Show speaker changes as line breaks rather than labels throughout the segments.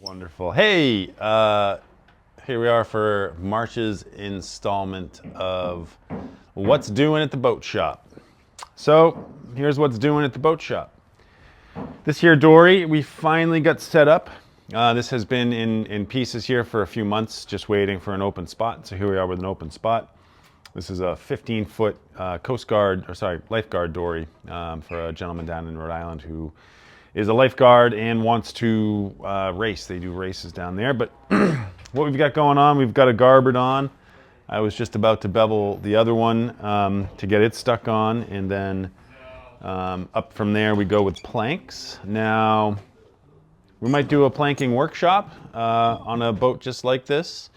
Wonderful. Hey, here we are for March's installment of What's Doing at the Boat Shop. So here's what's doing at the boat shop. This here dory, we finally got set up. This has been in pieces here for a few months, just waiting for an open spot. So here we are with an open spot. This is a 15-foot lifeguard dory for a gentleman down in Rhode Island who is a lifeguard and wants to race. They do races down there. But what we've got going on, we've got a garboard on. I was just about to bevel the other one to get it stuck on, and then up from there we go with planks. Now, we might do a planking workshop on a boat just like this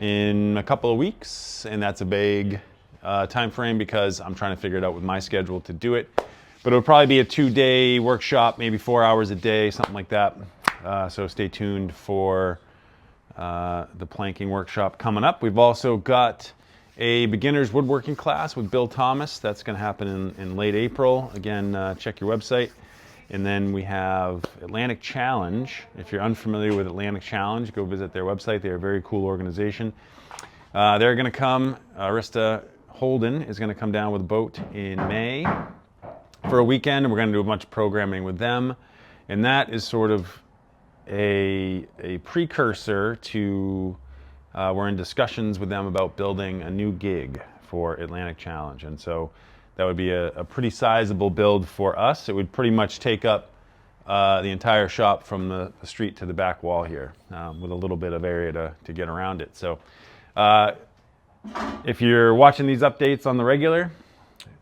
in a couple of weeks, and that's a big time frame because I'm trying to figure it out with my schedule to do it. But it'll probably be a 2-day workshop, maybe 4 hours a day, something like that. So stay tuned for the planking workshop coming up. We've also got a beginner's woodworking class with Bill Thomas. That's going to happen in late April. Again, check your website. And then we have Atlantic Challenge. If you're unfamiliar with Atlantic Challenge, go visit their website. They're a very cool organization. They're going to come, Arista Holden is going to come down with a boat in May for a weekend, and we're going to do a bunch of programming with them. And that is sort of a precursor to, we're in discussions with them about building a new gig for Atlantic Challenge. And so that would be a pretty sizable build for us. It would pretty much take up the entire shop from the street to the back wall here, with a little bit of area to get around it. So if you're watching these updates on the regular,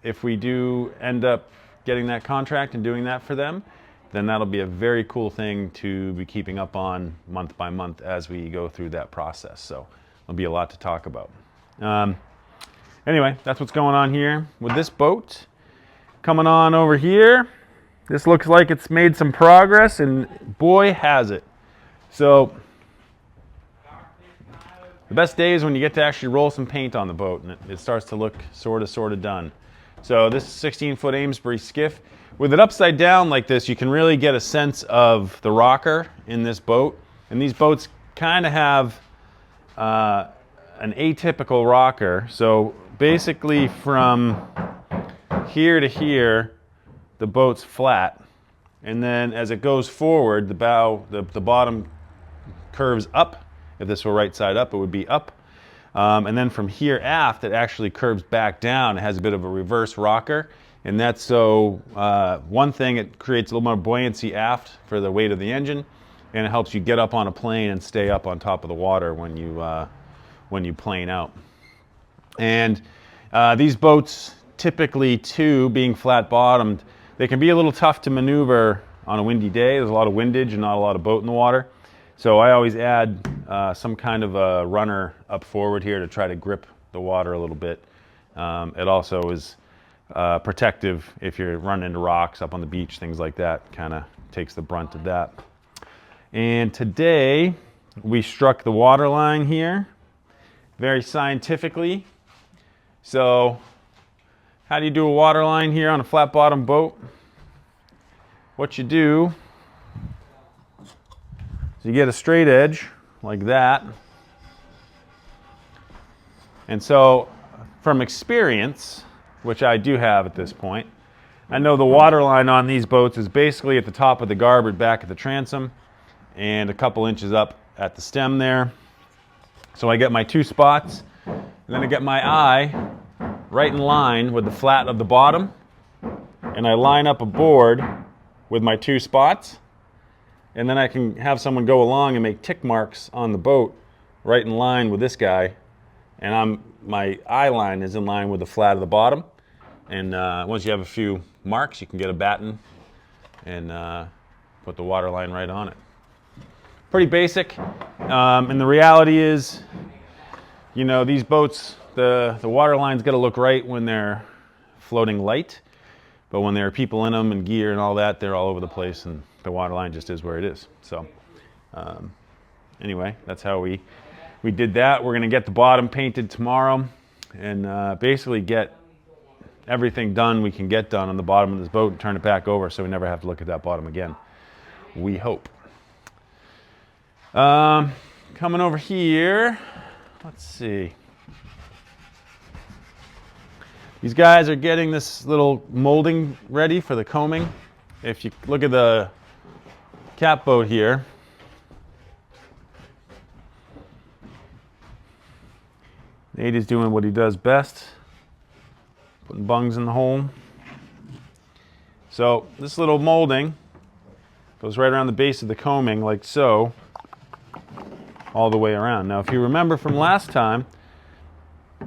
if we do end up getting that contract and doing that for them, then that'll be a very cool thing to be keeping up on month by month as we go through that process. So there'll be a lot to talk about. Anyway, that's what's going on here with this boat. Coming on over here, this looks like it's made some progress, and boy has it. So the best day is when you get to actually roll some paint on the boat and it starts to look sort of done. So this 16-foot Amesbury Skiff. With it upside down like this, you can really get a sense of the rocker in this boat. And these boats kind of have an atypical rocker. So basically from here to here, the boat's flat. And then as it goes forward, the bottom curves up. If this were right side up, it would be up. And then from here aft, it actually curves back down. It has a bit of a reverse rocker. And that's so, one thing, it creates a little more buoyancy aft for the weight of the engine. And it helps you get up on a plane and stay up on top of the water when you plane out. And these boats, typically too, being flat bottomed, they can be a little tough to maneuver on a windy day. There's a lot of windage and not a lot of boat in the water. So I always add some kind of a runner up forward here to try to grip the water a little bit. It also is protective if you're running into rocks up on the beach, things like that. Kind of takes the brunt of that. And today we struck the water line here very scientifically. So how do you do a water line here on a flat bottom boat? What you do, you get a straight edge like that. And so from experience, which I do have at this point, I know the water line on these boats is basically at the top of the garboard back at the transom and a couple inches up at the stem there. So I get my 2 spots, and then I get my eye right in line with the flat of the bottom, and I line up a board with my 2 spots. And then I can have someone go along and make tick marks on the boat right in line with this guy. And my eye line is in line with the flat of the bottom. And once you have a few marks, you can get a batten and put the water line right on it. Pretty basic. And the reality is, you know, these boats, the water line's got to look right when they're floating light. But when there are people in them and gear and all that, they're all over the place, and the water line just is where it is. So anyway, that's how we did that. We're going to get the bottom painted tomorrow and basically get everything done we can get done on the bottom of this boat and turn it back over so we never have to look at that bottom again. We hope. Coming over here, let's see. These guys are getting this little molding ready for the combing. If you look at the cat boat here, Nate is doing what he does best, putting bungs in the hole. So this little molding goes right around the base of the combing like so, all the way around. Now if you remember from last time,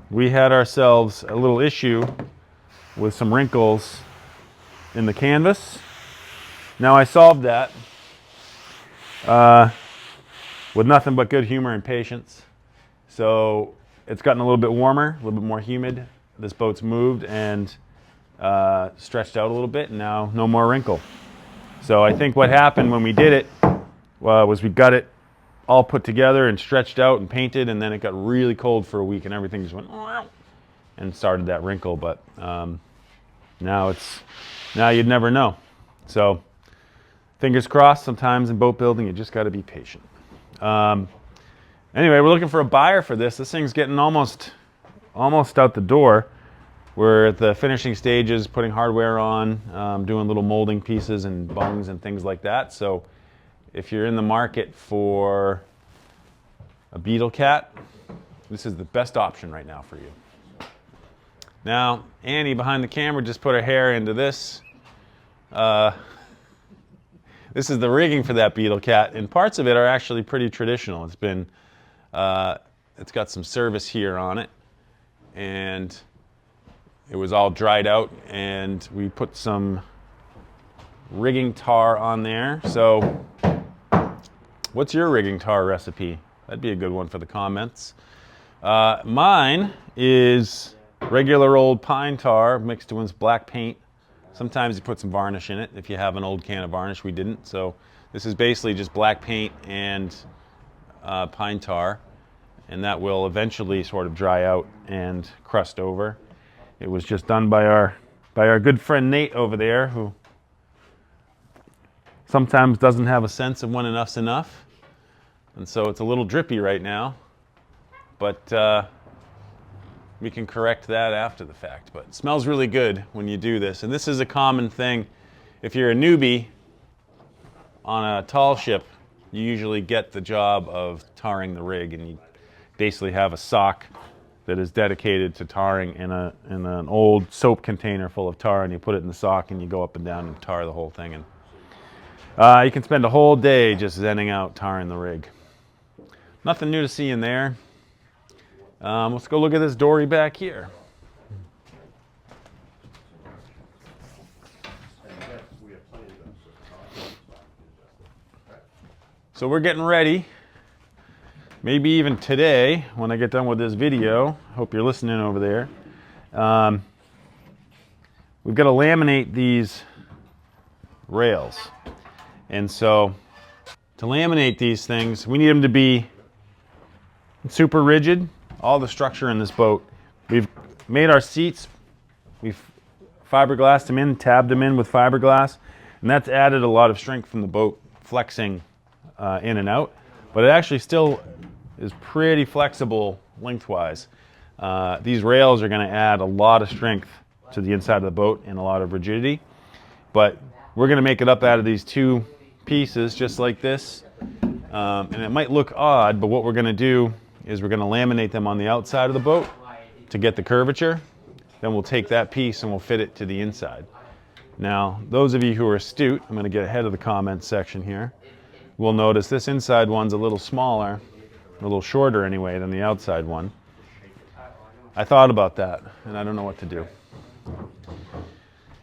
we had ourselves a little issue with some wrinkles in the canvas. Now I solved that with nothing but good humor and patience. So it's gotten a little bit warmer, a little bit more humid. This boat's moved and stretched out a little bit, and now no more wrinkle. So I think what happened when we did it was we got it all put together and stretched out and painted, and then it got really cold for a week and everything just went and started that wrinkle. But now you'd never know. So fingers crossed. Sometimes in boat building you just got to be patient. Anyway, we're looking for a buyer for this. This thing's getting almost out the door. We're at the finishing stages, putting hardware on, doing little molding pieces and bungs and things like that. So if you're in the market for a beetle cat, this is the best option right now for you. Now, Annie behind the camera just put her hair into this. This is the rigging for that beetle cat, and parts of it are actually pretty traditional. It's got some service here on it, and it was all dried out, and we put some rigging tar on there. So what's your rigging tar recipe? That'd be a good one for the comments. Mine is regular old pine tar mixed with black paint. Sometimes you put some varnish in it. If you have an old can of varnish, we didn't. So this is basically just black paint and pine tar, and that will eventually sort of dry out and crust over. It was just done by our good friend Nate over there, who sometimes doesn't have a sense of when enough's enough. And so it's a little drippy right now, but we can correct that after the fact. But it smells really good when you do this. And this is a common thing. If you're a newbie on a tall ship, you usually get the job of tarring the rig, and you basically have a sock that is dedicated to tarring in an old soap container full of tar, and you put it in the sock and you go up and down and tar the whole thing. And you can spend a whole day just zenning out tarring the rig. Nothing new to see in there. Let's go look at this dory back here. So we're getting ready. Maybe even today, when I get done with this video, hope you're listening over there. We've got to laminate these rails. And so to laminate these things, we need them to be super rigid. All the structure in this boat. We've made our seats. We've fiberglassed them in, tabbed them in with fiberglass, and that's added a lot of strength from the boat flexing in and out. But it actually still is pretty flexible lengthwise. These rails are going to add a lot of strength to the inside of the boat and a lot of rigidity. But we're going to make it up out of these two pieces just like this. And it might look odd, but what we're going to do is we're going to laminate them on the outside of the boat to get the curvature. Then we'll take that piece and we'll fit it to the inside. Now, those of you who are astute, I'm going to get ahead of the comments section here, will notice this inside one's a little smaller, a little shorter anyway, than the outside one. I thought about that, and I don't know what to do.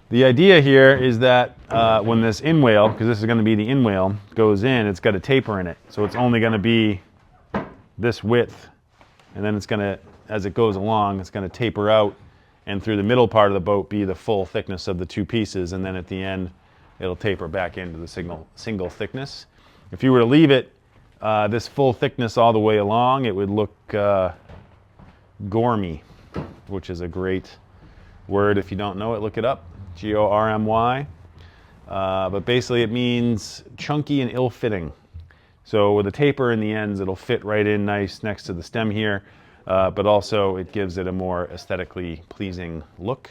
The idea here is that when this inwale, because this is going to be the inwale, goes in, it's got a taper in it. So it's only going to be this width, and then it's going to, as it goes along, it's going to taper out, and through the middle part of the boat be the full thickness of the two pieces, and then at the end it'll taper back into the single thickness. If you were to leave it this full thickness all the way along, it would look gormy, which is a great word. If you don't know it, look it up, G-O-R-M-Y. But basically it means chunky and ill-fitting. So with a taper in the ends, it'll fit right in nice next to the stem here, but also it gives it a more aesthetically pleasing look.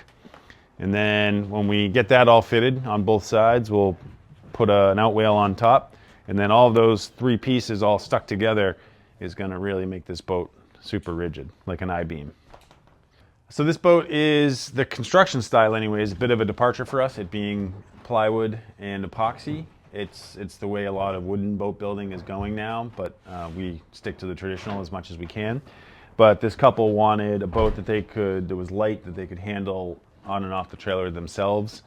And then when we get that all fitted on both sides, we'll put an outwale on top, and then all of those three pieces all stuck together is going to really make this boat super rigid, like an I-beam. So this boat is, the construction style anyway, is a bit of a departure for us, it being plywood and epoxy. It's the way a lot of wooden boat building is going now, but we stick to the traditional as much as we can. But this couple wanted a boat that was light, that they could handle on and off the trailer themselves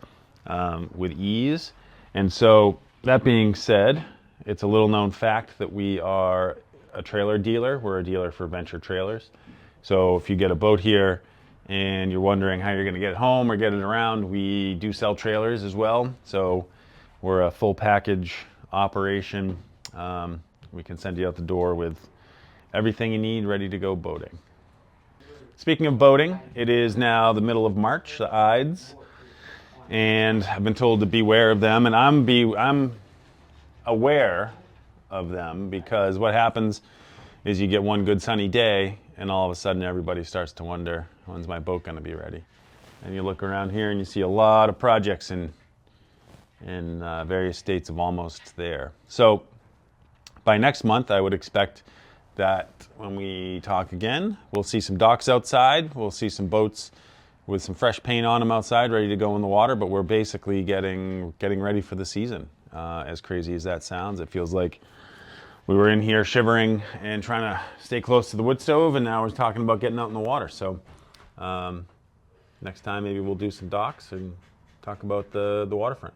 with ease. And so that being said, it's a little known fact that we are a trailer dealer. We're a dealer for Venture Trailers. So if you get a boat here and you're wondering how you're going to get it home or get it around, we do sell trailers as well. So we're a full package operation. We can send you out the door with everything you need ready to go boating. Speaking of boating, it is now the middle of March, the Ides, and I've been told to beware of them, and I'm aware of them because what happens is you get one good sunny day and all of a sudden everybody starts to wonder, when's my boat going to be ready? And you look around here and you see a lot of projects in various states of almost there. So by next month I would expect that when we talk again, we'll see some docks outside, we'll see some boats with some fresh paint on them outside ready to go in the water, but we're basically getting ready for the season. As crazy as that sounds, it feels like we were in here shivering and trying to stay close to the wood stove, and now we're talking about getting out in the water. So next time maybe we'll do some docks and talk about the waterfront.